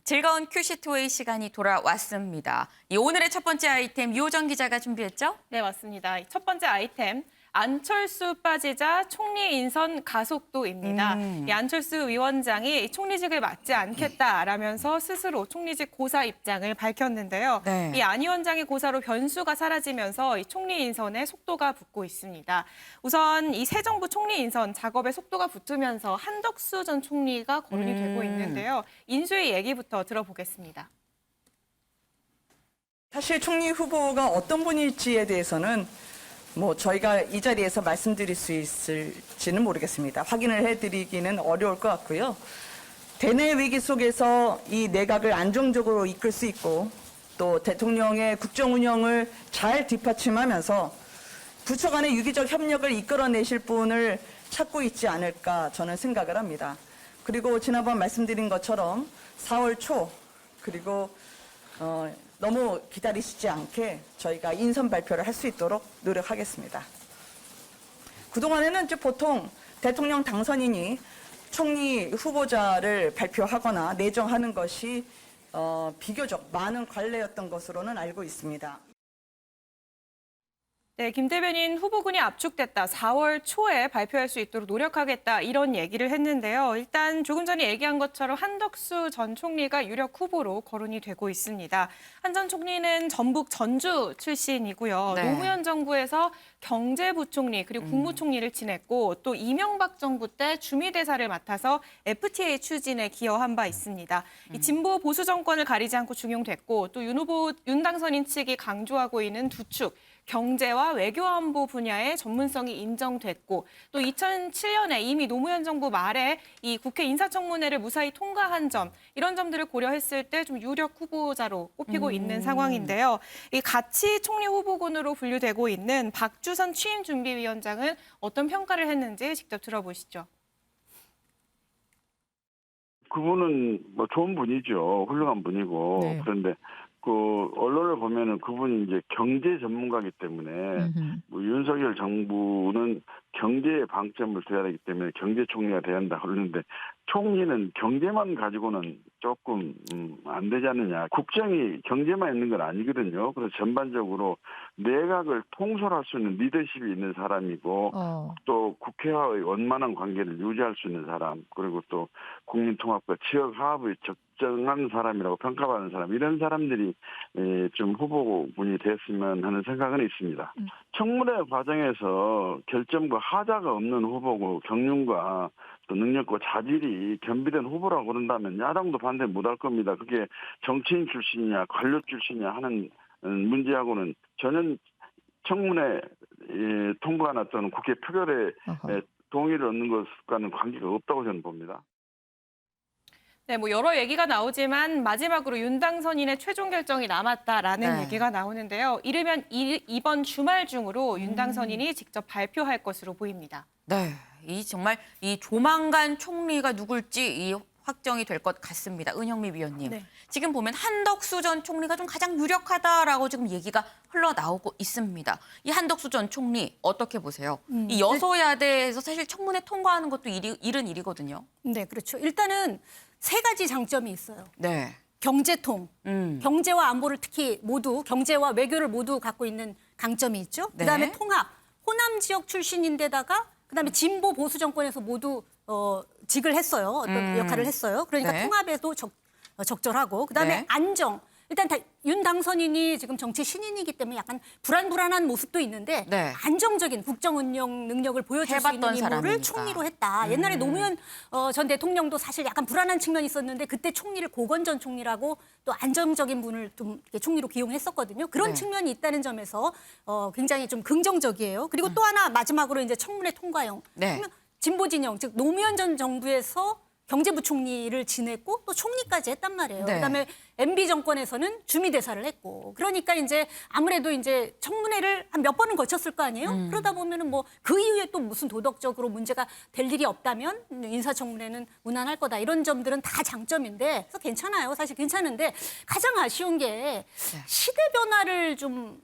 즐거운 큐시트웨이 시간이 돌아왔습니다. 오늘의 첫 번째 아이템 유호정 기자가 준비했죠? 네, 맞습니다. 첫 번째 아이템, 안철수 빠지자 총리 인선 가속도입니다. 이 안철수 위원장이 총리직을 맡지 않겠다라면서 스스로 총리직 고사 입장을 밝혔는데요. 네. 이 안 위원장의 고사로 변수가 사라지면서 이 총리 인선에 속도가 붙고 있습니다. 우선 이 새 정부 총리 인선 작업에 속도가 붙으면서 한덕수 전 총리가 거론이 되고 있는데요. 인수의 얘기부터 들어보겠습니다. 사실 총리 후보가 어떤 분일지에 대해서는 저희가 이 자리에서 말씀드릴 수 있을지는 모르겠습니다. 확인을 해드리기는 어려울 것 같고요. 대내 위기 속에서 이 내각을 안정적으로 이끌 수 있고 또 대통령의 국정 운영을 잘 뒷받침하면서 부처 간의 유기적 협력을 이끌어내실 분을 찾고 있지 않을까 저는 생각을 합니다. 그리고 지난번 말씀드린 것처럼 4월 초 그리고 너무 기다리시지 않게 저희가 인선 발표를 할 수 있도록 노력하겠습니다. 그동안에는 이제 보통 대통령 당선인이 총리 후보자를 발표하거나 내정하는 것이 비교적 많은 관례였던 것으로는 알고 있습니다. 네, 김 대변인 후보군이 압축됐다. 4월 초에 발표할 수 있도록 노력하겠다. 이런 얘기를 했는데요. 일단 조금 전에 얘기한 것처럼 한덕수 전 총리가 유력 후보로 거론이 되고 있습니다. 한 전 총리는 전북 전주 출신이고요. 네. 노무현 정부에서 경제부총리 그리고 국무총리를 지냈고 또 이명박 정부 때 주미대사를 맡아서 FTA 추진에 기여한 바 있습니다. 이 진보 보수 정권을 가리지 않고 중용됐고 또 윤 당선인 측이 강조하고 있는 두 축, 경제와 외교안보 분야의 전문성이 인정됐고 또 2007년에 이미 노무현 정부 말에 이 국회 인사청문회를 무사히 통과한 점 이런 점들을 고려했을 때 좀 유력 후보자로 꼽히고 있는 상황인데요. 이 같이 총리 후보군으로 분류되고 있는 박주선 취임준비위원장은 어떤 평가를 했는지 직접 들어보시죠. 그분은 좋은 분이죠. 훌륭한 분이고. 네. 그런데 언론을 보면은 그분이 이제 경제 전문가이기 때문에 윤석열 정부는 경제에 방점을 둬야 되기 때문에 경제총리가 돼야 한다 그러는데 총리는 경제만 가지고는 조금 안 되지 않느냐. 국정이 경제만 있는 건 아니거든요. 그래서 전반적으로 내각을 통솔할 수 있는 리더십이 있는 사람이고 또 국회와의 원만한 관계를 유지할 수 있는 사람 그리고 또 국민통합과 지역 화합의 적정한 사람이라고 평가받는 사람 이런 사람들이 좀 후보군이 됐으면 하는 생각은 있습니다. 청문회 과정에서 결점과 하자가 없는 후보고 경륜과 또 능력과 자질이 겸비된 후보라고 그런다면 야당도 반대 못할 겁니다. 그게 정치인 출신이냐 관료 출신이냐 하는 문제하고는 전혀 청문회 통과나 또는 국회 표결에 동의를 얻는 것과는 관계가 없다고 저는 봅니다. 네, 여러 얘기가 나오지만 마지막으로 윤 당선인의 최종 결정이 남았다라는 네. 얘기가 나오는데요. 이르면 이번 주말 중으로 윤 당선인이 직접 발표할 것으로 보입니다. 네, 정말 조만간 총리가 누굴지 확정이 될 것 같습니다. 은영미 위원님. 네. 지금 보면 한덕수 전 총리가 좀 가장 유력하다라고 지금 얘기가 흘러나오고 있습니다. 이 한덕수 전 총리 어떻게 보세요? 이 여소야대에서 사실 청문회 통과하는 것도 일은 일이거든요. 네, 그렇죠. 일단은 세 가지 장점이 있어요. 네. 경제통, 경제와 안보를 특히 모두 경제와 외교를 모두 갖고 있는 강점이 있죠. 네. 그다음에 통합, 호남 지역 출신인데다가 그다음에 진보 보수 정권에서 모두 직을 했어요. 어떤 역할을 했어요. 그러니까 네. 통합에도 적절하고 그다음에 네. 안정. 일단 윤 당선인이 지금 정치 신인이기 때문에 약간 불안한 모습도 있는데 네. 안정적인 국정 운영 능력을 보여줄 수 있는 해봤던 인물을 사람이니까. 총리로 했다. 옛날에 노무현 전 대통령도 사실 약간 불안한 측면이 있었는데 그때 총리를 고건 전 총리라고 또 안정적인 분을 좀 이렇게 총리로 기용했었거든요. 그런 네. 측면이 있다는 점에서 굉장히 좀 긍정적이에요. 그리고 또 하나 마지막으로 이제 청문회 통과형. 네. 그러면 진보 진영 즉 노무현 전 정부에서 경제부총리를 지냈고 또 총리까지 했단 말이에요. 네. 그다음에 MB 정권에서는 주미대사를 했고 그러니까 이제 아무래도 이제 청문회를 한 몇 번은 거쳤을 거 아니에요. 그러다 보면은 그 이후에 또 무슨 도덕적으로 문제가 될 일이 없다면 인사청문회는 무난할 거다. 이런 점들은 다 장점인데 그래서 괜찮아요. 사실 괜찮은데 가장 아쉬운 게 시대 변화를 좀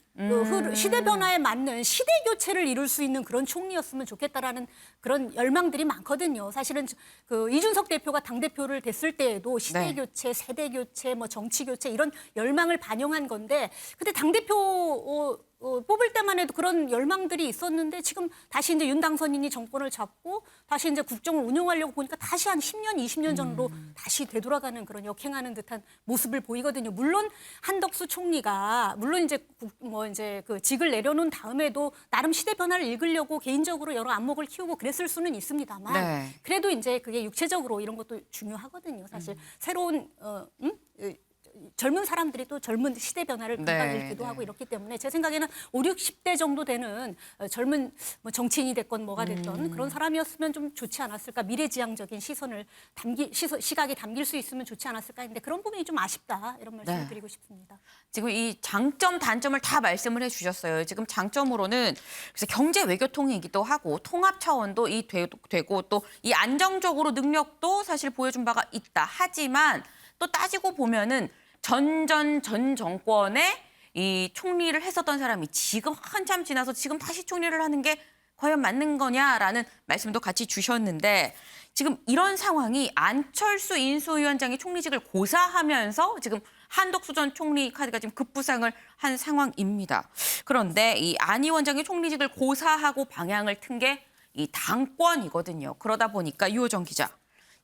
시대 변화에 맞는 시대 교체를 이룰 수 있는 그런 총리였으면 좋겠다라는 그런 열망들이 많거든요. 사실은 그 이준석 대표가 당대표를 됐을 때에도 시대 네. 교체, 세대 교체, 뭐 정치 교체 이런 열망을 반영한 건데 그때 당대표 뽑을 때만 해도 그런 열망들이 있었는데 지금 다시 이제 윤 당선인이 정권을 잡고 다시 이제 국정을 운영하려고 보니까 다시 한 10년, 20년 전으로 다시 되돌아가는 그런 역행하는 듯한 모습을 보이거든요. 물론 한덕수 총리가 물론 이제 이제 그 직을 내려놓은 다음에도 나름 시대 변화를 읽으려고 개인적으로 여러 안목을 키우고 그랬을 수는 있습니다만 네. 그래도 이제 그게 육체적으로 이런 것도 중요하거든요. 사실 새로운 젊은 사람들이 또 젊은 시대 변화를 금방 네, 읽기도 네. 하고 이렇기 때문에 제 생각에는 5, 60대 정도 되는 젊은 뭐 정치인이 됐건 뭐가 됐던 그런 사람이었으면 좀 좋지 않았을까. 미래지향적인 시각이 담길 수 있으면 좋지 않았을까 했는데 그런 부분이 좀 아쉽다. 이런 말씀을 네. 드리고 싶습니다. 지금 이 장점, 단점을 다 말씀을 해주셨어요. 지금 장점으로는 그래서 경제 외교통이기도 하고 통합 차원도 되고 또 이 안정적으로 능력도 사실 보여준 바가 있다. 하지만 또 따지고 보면은 전 정권의 이 총리를 했었던 사람이 지금 한참 지나서 지금 다시 총리를 하는 게 과연 맞는 거냐라는 말씀도 같이 주셨는데 지금 이런 상황이 안철수 인수위원장이 총리직을 고사하면서 지금 한덕수 전 총리 카드가 지금 급부상을 한 상황입니다. 그런데 이 안 위원장이 총리직을 고사하고 방향을 튼 게 이 당권이거든요. 그러다 보니까 유호정 기자.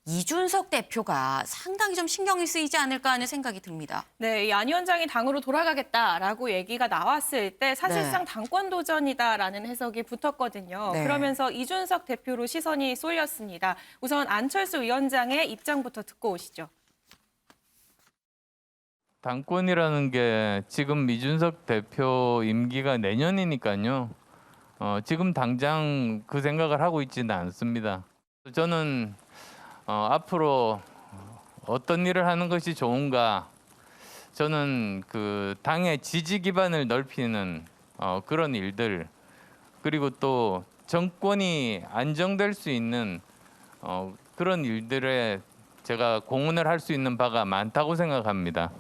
이준석 대표가 상당히 좀 신경이 쓰이지 않을까 하는 생각이 듭니다. 네, 이 안 위원장이 당으로 돌아가겠다라고 얘기가 나왔을 때 사실상 네. 당권 도전이다라는 해석이 붙었거든요. 네. 그러면서 이준석 대표로 시선이 쏠렸습니다. 우선 안철수 위원장의 입장부터 듣고 오시죠. 당권이라는 게 지금 이준석 대표 임기가 내년이니까요. 지금 당장 그 생각을 하고 있지는 않습니다. 저는 앞으로 어떤 일을 하는 것이 좋은가? 저는 그 당의 지지 기반을 넓히는 그런 일들 그리고 또 정권이 안정될 수 있는 그런 일들에 제가 공헌을 할 수 있는 바가 많다고 생각합니다.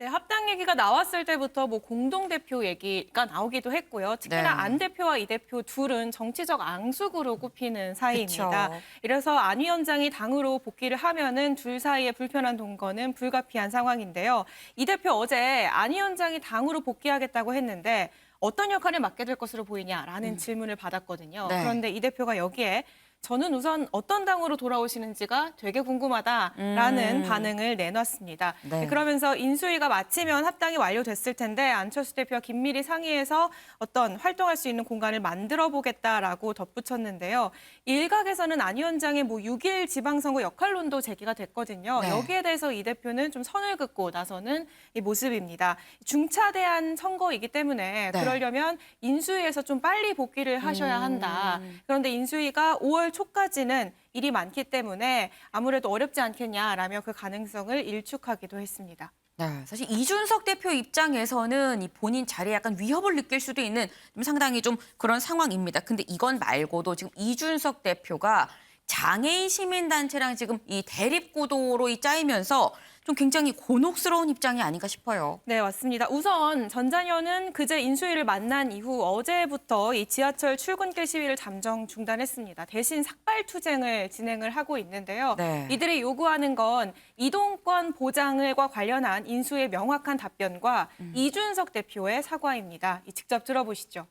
네, 합당 얘기가 나왔을 때부터 뭐 공동대표 얘기가 나오기도 했고요. 특히나 네. 안 대표와 이 대표 둘은 정치적 앙숙으로 꼽히는 사이입니다. 그쵸. 이래서 안 위원장이 당으로 복귀를 하면은 둘 사이의 불편한 동거는 불가피한 상황인데요. 이 대표 어제 안 위원장이 당으로 복귀하겠다고 했는데 어떤 역할을 맡게 될 것으로 보이냐라는 질문을 받았거든요. 네. 그런데 이 대표가 여기에 저는 우선 어떤 당으로 돌아오시는지가 되게 궁금하다라는 반응을 내놨습니다. 네. 그러면서 인수위가 마치면 합당이 완료됐을 텐데 안철수 대표와 긴밀히 상의해서 어떤 활동할 수 있는 공간을 만들어 보겠다라고 덧붙였는데요. 일각에서는 안 위원장의 6.1 지방선거 역할론도 제기가 됐거든요. 네. 여기에 대해서 이 대표는 좀 선을 긋고 나서는 이 모습입니다. 중차대한 선거이기 때문에 네. 그러려면 인수위에서 좀 빨리 복귀를 하셔야 한다. 그런데 인수위가 5월 초까지는 일이 많기 때문에 아무래도 어렵지 않겠냐라며 그 가능성을 일축하기도 했습니다. 네, 사실 이준석 대표 입장에서는 이 본인 자리에 약간 위협을 느낄 수도 있는 좀 상당히 좀 그런 상황입니다. 근데 이건 말고도 지금 이준석 대표가 장애인 시민단체랑 지금 이 대립구도로 짜이면서 좀 굉장히 곤혹스러운 입장이 아닌가 싶어요. 네, 맞습니다. 우선 전자녀는 그제 인수위를 만난 이후 어제부터 이 지하철 출근길 시위를 잠정 중단했습니다. 대신 삭발투쟁을 진행을 하고 있는데요. 네. 이들이 요구하는 건 이동권 보장과 관련한 인수의 명확한 답변과 이준석 대표의 사과입니다. 직접 들어보시죠.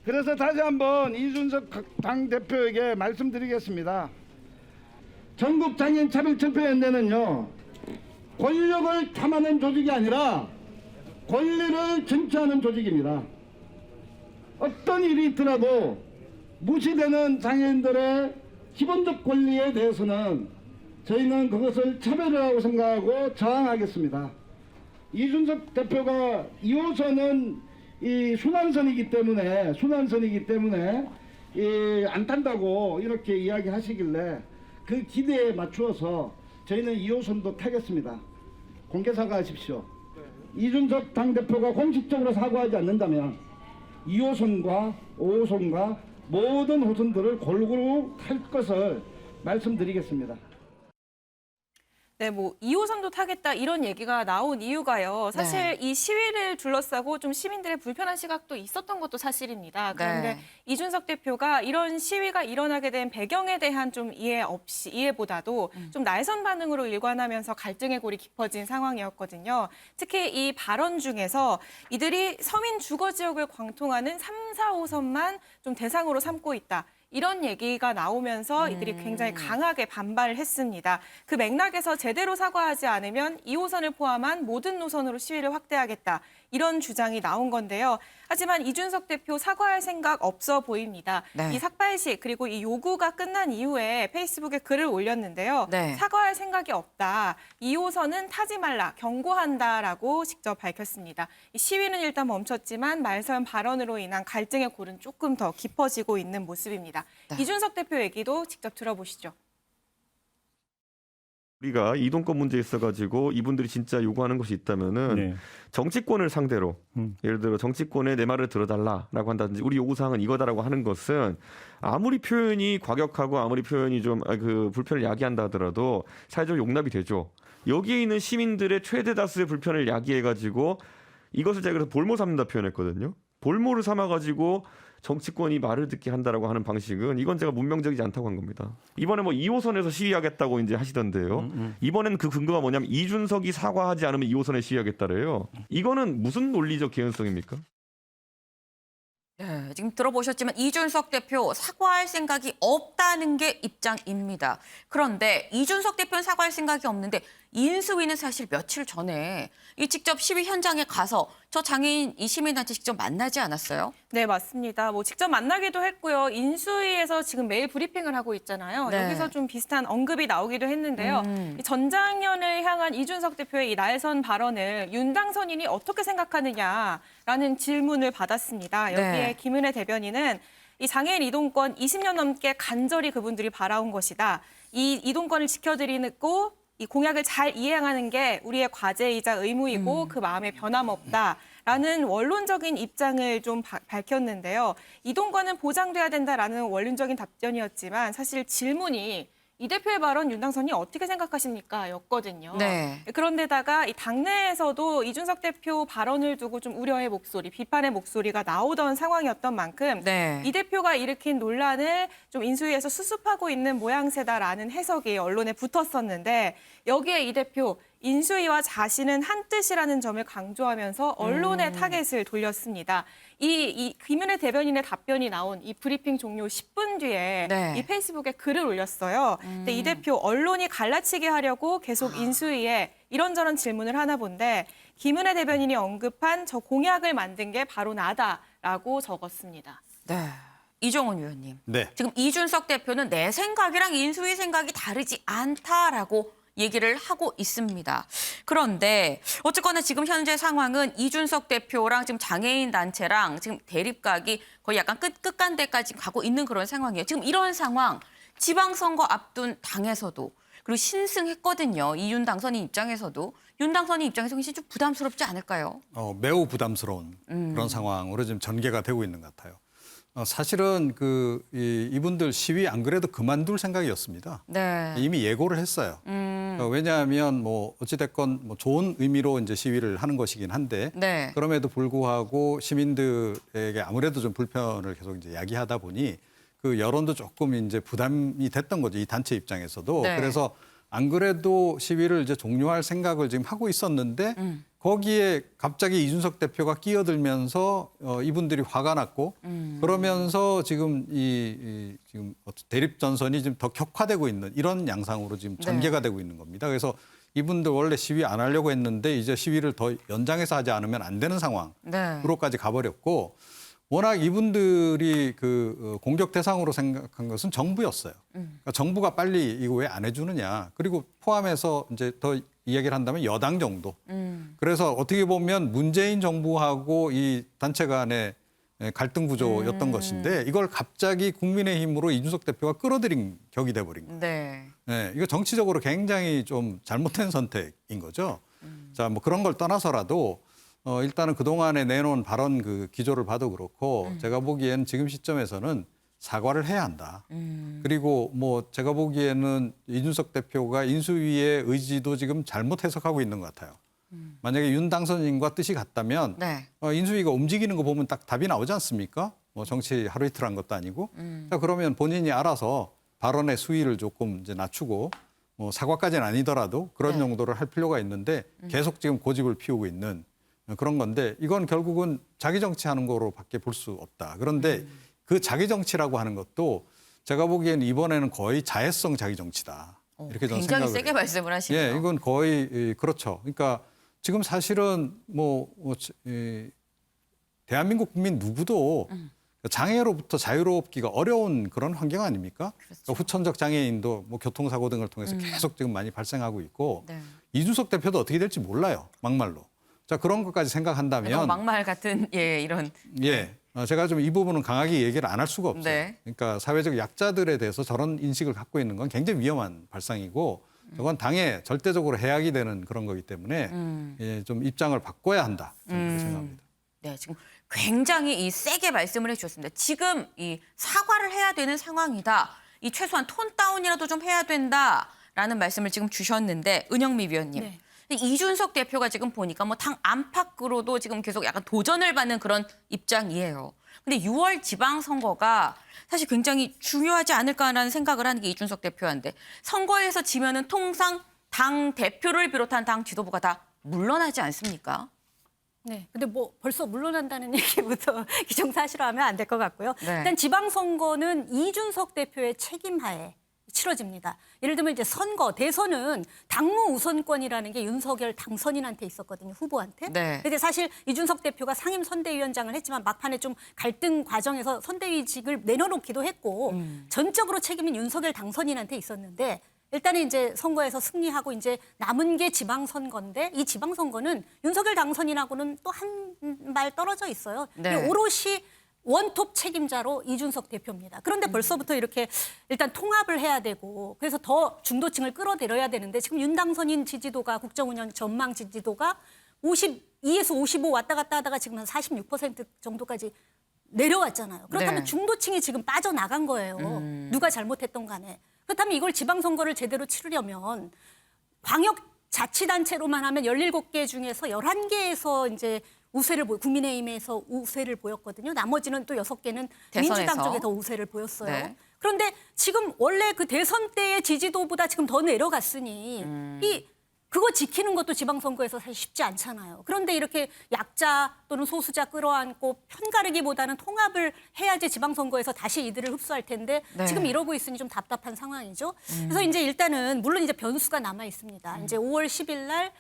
그래서 다시 한번 이준석 당대표에게 말씀드리겠습니다. 전국장애인차별철폐연대는요, 권력을 탐하는 조직이 아니라 권리를 쟁취하는 조직입니다. 어떤 일이 있더라도 무시되는 장애인들의 기본적 권리에 대해서는 저희는 그것을 차별이라고 생각하고 저항하겠습니다. 이준석 대표가 2호선은 이 순환선이기 때문에 안 탄다고 이렇게 이야기하시길래 그 기대에 맞추어서 저희는 2호선도 타겠습니다. 공개 사과하십시오. 이준석 당대표가 공식적으로 사과하지 않는다면 2호선과 5호선과 모든 호선들을 골고루 탈 것을 말씀드리겠습니다. 네, 뭐 2호선도 타겠다 이런 얘기가 나온 이유가요. 사실 이 시위를 둘러싸고 좀 시민들의 불편한 시각도 있었던 것도 사실입니다. 그런데 이준석 대표가 이런 시위가 일어나게 된 배경에 대한 좀 이해보다도 좀 날선 반응으로 일관하면서 갈등의 골이 깊어진 상황이었거든요. 특히 이 발언 중에서 이들이 서민 주거 지역을 광통하는 3, 4호선만 좀 대상으로 삼고 있다. 이런 얘기가 나오면서 이들이 굉장히 강하게 반발을 했습니다. 그 맥락에서 제대로 사과하지 않으면 2호선을 포함한 모든 노선으로 시위를 확대하겠다. 이런 주장이 나온 건데요. 하지만 이준석 대표 사과할 생각 없어 보입니다. 이 삭발식 그리고 이 요구가 끝난 이후에 페이스북에 글을 올렸는데요. 사과할 생각이 없다. 2호선은 타지 말라. 경고한다라고 직접 밝혔습니다. 이 시위는 일단 멈췄지만 말선 발언으로 인한 갈등의 골은 조금 더 깊어지고 있는 모습입니다. 이준석 대표 얘기도 직접 들어보시죠. 우리가 이동권 문제에 있어가지고 이분들이 진짜 요구하는 것이 있다면은 정치권을 상대로 예를 들어 정치권에 내 말을 들어달라라고 한다든지 우리 요구사항은 이거다라고 하는 것은 아무리 표현이 과격하고 아무리 표현이 좀 그 불편을 야기한다 하더라도 사회적으로 용납이 되죠. 여기에 있는 시민들의 최대 다수의 불편을 야기해가지고 이것을 제가 그래서 볼모 삼는다 표현했거든요. 볼모를 삼아가지고 정치권이 말을 듣게 한다라고 하는 방식은 이건 제가 문명적이지 않다고 한 겁니다. 이번에 뭐 2호선에서 시위하겠다고 이제 하시던데요. 이번엔 그 근거가 뭐냐면 이준석이 사과하지 않으면 2호선에 시위하겠다래요. 이거는 무슨 논리적 개연성입니까? 네, 지금 들어보셨지만 이준석 대표 사과할 생각이 없다는 게 입장입니다. 그런데 이준석 대표는 사과할 생각이 없는데 인수위는 사실 며칠 전에 이 직접 시위 현장에 가서 저 장애인 이 시민단체 직접 만나지 않았어요? 네, 맞습니다. 뭐 직접 만나기도 했고요. 인수위에서 지금 매일 브리핑을 하고 있잖아요. 여기서 좀 비슷한 언급이 나오기도 했는데요. 이 전장현을 향한 이준석 대표의 이 날선 발언을 윤당선인이 어떻게 생각하느냐라는 질문을 받았습니다. 여기에 김은혜 대변인은 이 장애인 이동권 20년 넘게 간절히 그분들이 바라온 것이다. 이 이동권을 지켜드리고 이 공약을 잘 이행하는 게 우리의 과제이자 의무이고 그 마음에 변함없다라는 원론적인 입장을 좀 밝혔는데요. 이동권은 보장돼야 된다라는 원론적인 답변이었지만 사실 질문이 이 대표의 발언 윤당선이 어떻게 생각하십니까? 였거든요. 그런데다가 이 당내에서도 이준석 대표 발언을 두고 좀 우려의 목소리, 비판의 목소리가 나오던 상황이었던 만큼 이 대표가 일으킨 논란을 좀 인수위에서 수습하고 있는 모양새다라는 해석이 언론에 붙었었는데 여기에 이 대표 인수위와 자신은 한 뜻이라는 점을 강조하면서 언론의 타겟을 돌렸습니다. 이 김은혜 대변인의 답변이 나온 이 브리핑 종료 10분 뒤에 이 페이스북에 글을 올렸어요. 근데 이 대표 언론이 갈라치게 하려고 계속 인수위에 이런저런 질문을 하나 본데 김은혜 대변인이 언급한 저 공약을 만든 게 바로 나다라고 적었습니다. 네. 이종훈 위원님. 네. 지금 이준석 대표는 내 생각이랑 인수위 생각이 다르지 않다라고 얘기를 하고 있습니다. 그런데 어쨌거나 지금 현재 상황은 이준석 대표랑 지금 장애인 단체랑 지금 대립각이 거의 약간 끝간대까지 가고 있는 그런 상황이에요. 지금 이런 상황 지방선거 앞둔 당에서도 그리고 신승했거든요. 이 윤당선인 입장에서도. 윤당선인 입장에서 굉장히 좀 부담스럽지 않을까요? 매우 부담스러운 그런 상황으로 지금 전개가 되고 있는 것 같아요. 사실은 이분들 시위 안 그래도 그만둘 생각이었습니다. 이미 예고를 했어요. 왜냐하면 뭐 어찌됐건 뭐 좋은 의미로 이제 시위를 하는 것이긴 한데 그럼에도 불구하고 시민들에게 아무래도 좀 불편을 계속 이제 야기하다 보니 그 여론도 조금 이제 부담이 됐던 거죠. 이 단체 입장에서도. 그래서 안 그래도 시위를 이제 종료할 생각을 지금 하고 있었는데 거기에 갑자기 이준석 대표가 끼어들면서 이분들이 화가 났고 그러면서 지금 지금 대립 전선이 지금 더 격화되고 있는 이런 양상으로 지금 전개가 되고 있는 겁니다. 그래서 이분들 원래 시위 안 하려고 했는데 이제 시위를 더 연장해서 하지 않으면 안 되는 상황으로까지 가버렸고 워낙 이분들이 그 공격 대상으로 생각한 것은 정부였어요. 그러니까 정부가 빨리 이거 왜 안 해주느냐. 그리고 포함해서 이제 더 이야기를 한다면 여당 정도. 그래서 어떻게 보면 문재인 정부하고 이 단체 간의 갈등 구조였던 것인데 이걸 갑자기 국민의힘으로 이준석 대표가 끌어들인 격이 돼버린 거예요. 이거 정치적으로 굉장히 좀 잘못된 선택인 거죠. 자, 뭐 그런 걸 떠나서라도 일단은 그동안에 내놓은 발언 그 기조를 봐도 그렇고 제가 보기에는 지금 시점에서는 사과를 해야 한다. 그리고 뭐 제가 보기에는 이준석 대표가 인수위의 의지도 지금 잘못 해석하고 있는 것 같아요. 만약에 윤 당선인과 뜻이 같다면 네. 인수위가 움직이는 거 보면 딱 답이 나오지 않습니까? 뭐 정치 하루 이틀 한 것도 아니고. 자, 그러면 본인이 알아서 발언의 수위를 조금 이제 낮추고 뭐 사과까지는 아니더라도 그런 네. 정도를 할 필요가 있는데 계속 지금 고집을 피우고 있는 그런 건데 이건 결국은 자기 정치하는 거로밖에 볼 수 없다. 그런데 그 자기 정치라고 하는 것도 제가 보기에는 이번에는 거의 자해성 자기 정치다. 이렇게 저는 굉장히 생각을 세게 해요. 말씀을 하시네요. 예, 이건 거의 그렇죠. 그러니까 지금 사실은 대한민국 국민 누구도 장애로부터 자유롭기가 어려운 그런 환경 아닙니까? 그렇죠. 그러니까 후천적 장애인도 뭐 교통사고 등을 통해서 계속 지금 많이 발생하고 있고 네. 이준석 대표도 어떻게 될지 몰라요. 막말로. 자, 그런 것까지 너무 생각한다면 막말 같은 이런 예. 제가 좀 이 부분은 강하게 얘기를 안 할 수가 없어요. 네. 그러니까 사회적 약자들에 대해서 저런 인식을 갖고 있는 건 굉장히 위험한 발상이고 저건 당에 절대적으로 해악이 되는 그런 거기 때문에 예, 좀 입장을 바꿔야 한다. 저는 그렇게 생각합니다. 네, 지금 굉장히 세게 말씀을 해주셨습니다. 지금 이 사과를 해야 되는 상황이다. 이 최소한 톤 다운이라도 좀 해야 된다라는 말씀을 지금 주셨는데 은영미 위원님. 네. 이준석 대표가 지금 보니까 뭐 당 안팎으로도 지금 계속 약간 도전을 받는 그런 입장이에요. 근데 6월 지방선거가 사실 굉장히 중요하지 않을까라는 생각을 하는 게 이준석 대표인데 선거에서 지면은 통상 당 대표를 비롯한 당 지도부가 다 물러나지 않습니까? 네. 근데 뭐 벌써 물러난다는 얘기부터 기정사실화하면 안 될 것 같고요. 네. 일단 지방선거는 이준석 대표의 책임하에 치러집니다. 예를 들면 이제 선거, 대선은 당무 우선권이라는 게 윤석열 당선인한테 있었거든요, 후보한테. 네. 근데 사실 이준석 대표가 상임 선대위원장을 했지만 막판에 좀 갈등 과정에서 선대위직을 내려놓기도 했고 전적으로 책임은 윤석열 당선인한테 있었는데 일단은 이제 선거에서 승리하고 이제 남은 게 지방선거인데 이 지방선거는 윤석열 당선인하고는 또 한 발 떨어져 있어요. 네. 오롯이 원톱 책임자로 이준석 대표입니다. 그런데 벌써부터 이렇게 일단 통합을 해야 되고 그래서 더 중도층을 끌어들여야 되는데 지금 윤 당선인 지지도가 국정운영 전망 지지도가 52에서 55 왔다 갔다 하다가 지금 한 46% 정도까지 내려왔잖아요. 그렇다면 네. 중도층이 지금 빠져나간 거예요. 누가 잘못했던 간에. 그렇다면 이걸 지방선거를 제대로 치르려면 광역자치단체로만 하면 17개 중에서 11개에서 이제 우세를 국민의힘에서 우세를 보였거든요. 나머지는 또 6개는 대선에서. 민주당 쪽에 더 우세를 보였어요. 네. 그런데 지금 원래 그 대선 때의 지지도보다 지금 더 내려갔으니 그거 지키는 것도 지방선거에서 사실 쉽지 않잖아요. 그런데 이렇게 약자 또는 소수자 끌어안고 편가르기보다는 통합을 해야지 지방선거에서 다시 이들을 흡수할 텐데 네. 지금 이러고 있으니 좀 답답한 상황이죠. 그래서 이제 일단은 물론 이제 변수가 남아 있습니다. 이제 5월 10일 날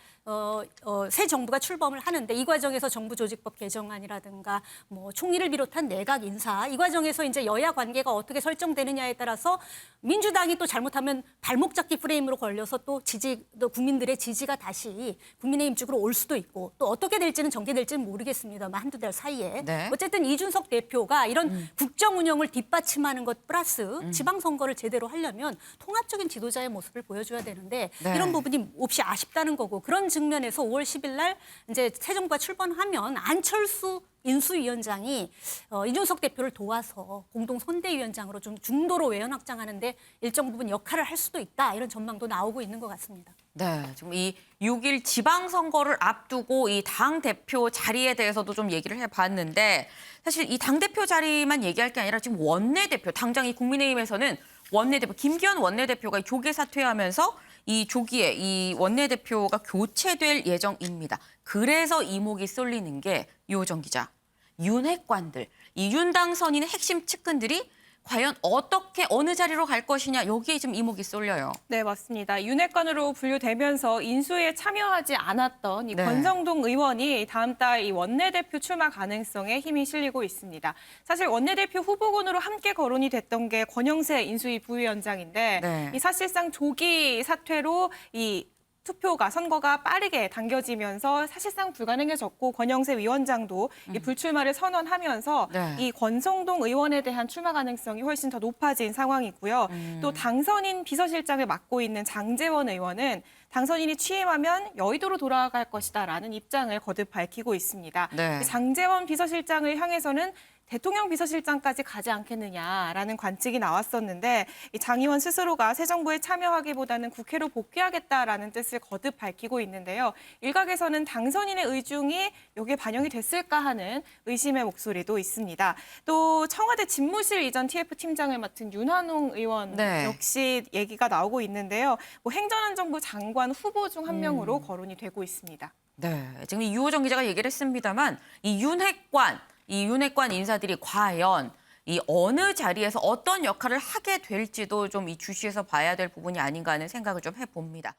새 정부가 출범을 하는데 이 과정에서 정부조직법 개정안이라든가 뭐 총리를 비롯한 내각 인사 이 과정에서 이제 여야 관계가 어떻게 설정되느냐에 따라서 민주당이 또 잘못하면 발목 잡기 프레임으로 걸려서 또 국민들의 지지가 다시 국민의힘 쪽으로 올 수도 있고 또 어떻게 될지는 전개될지는 모르겠습니다만 한두 달 사이에 네. 어쨌든 이준석 대표가 이런 국정 운영을 뒷받침하는 것 플러스 지방선거를 제대로 하려면 통합적인 지도자의 모습을 보여줘야 되는데 네. 이런 부분이 몹시 아쉽다는 거고 그런 측면에서 5월 10일 날 이제 새 정부가 출범하면 안철수 인수위원장이 이준석 대표를 도와서 공동 선대위원장으로 좀 중도로 외연 확장하는데 일정 부분 역할을 할 수도 있다 이런 전망도 나오고 있는 것 같습니다. 네, 지금 이 6일 지방선거를 앞두고 이 당대표 자리에 대해서도 좀 얘기를 해봤는데 사실 이 당대표 자리만 얘기할 게 아니라 지금 원내대표, 당장 이 국민의힘에서는 원내대표, 김기현 원내대표가 조기 사퇴하면서 이 조기에 이 원내대표가 교체될 예정입니다. 그래서 이목이 쏠리는 게 유호정 기자, 윤핵관들, 이 윤 당선인의 핵심 측근들이 과연 어떻게 어느 자리로 갈 것이냐 여기에 지금 이목이 쏠려요. 네, 맞습니다. 윤핵관으로 분류되면서 인수에 참여하지 않았던 이 네. 권성동 의원이 다음 달 이 원내대표 출마 가능성에 힘이 실리고 있습니다. 사실 원내대표 후보군으로 함께 거론이 됐던 게 권영세 인수위 부위원장인데 네. 이 사실상 조기 사퇴로 이 선거가 빠르게 당겨지면서 사실상 불가능해졌고 권영세 위원장도 이 불출마를 선언하면서 네. 이 권성동 의원에 대한 출마 가능성이 훨씬 더 높아진 상황이고요. 또 당선인 비서실장을 맡고 있는 장제원 의원은 당선인이 취임하면 여의도로 돌아갈 것이다라는 입장을 거듭 밝히고 있습니다. 네. 장제원 비서실장을 향해서는 대통령 비서실장까지 가지 않겠느냐라는 관측이 나왔었는데 이 장 의원 스스로가 새 정부에 참여하기보다는 국회로 복귀하겠다라는 뜻을 거듭 밝히고 있는데요. 일각에서는 당선인의 의중이 여기에 반영이 됐을까 하는 의심의 목소리도 있습니다. 또 청와대 집무실 이전 TF 팀장을 맡은 윤한홍 의원 역시 얘기가 나오고 있는데요. 뭐 행정안전부 장관 후보 중 한 명으로 거론이 되고 있습니다. 네, 지금 유호정 기자가 얘기를 했습니다만 이 윤핵관 인사들이 과연 이 어느 자리에서 어떤 역할을 하게 될지도 좀 이 주시해서 봐야 될 부분이 아닌가 하는 생각을 좀 해봅니다.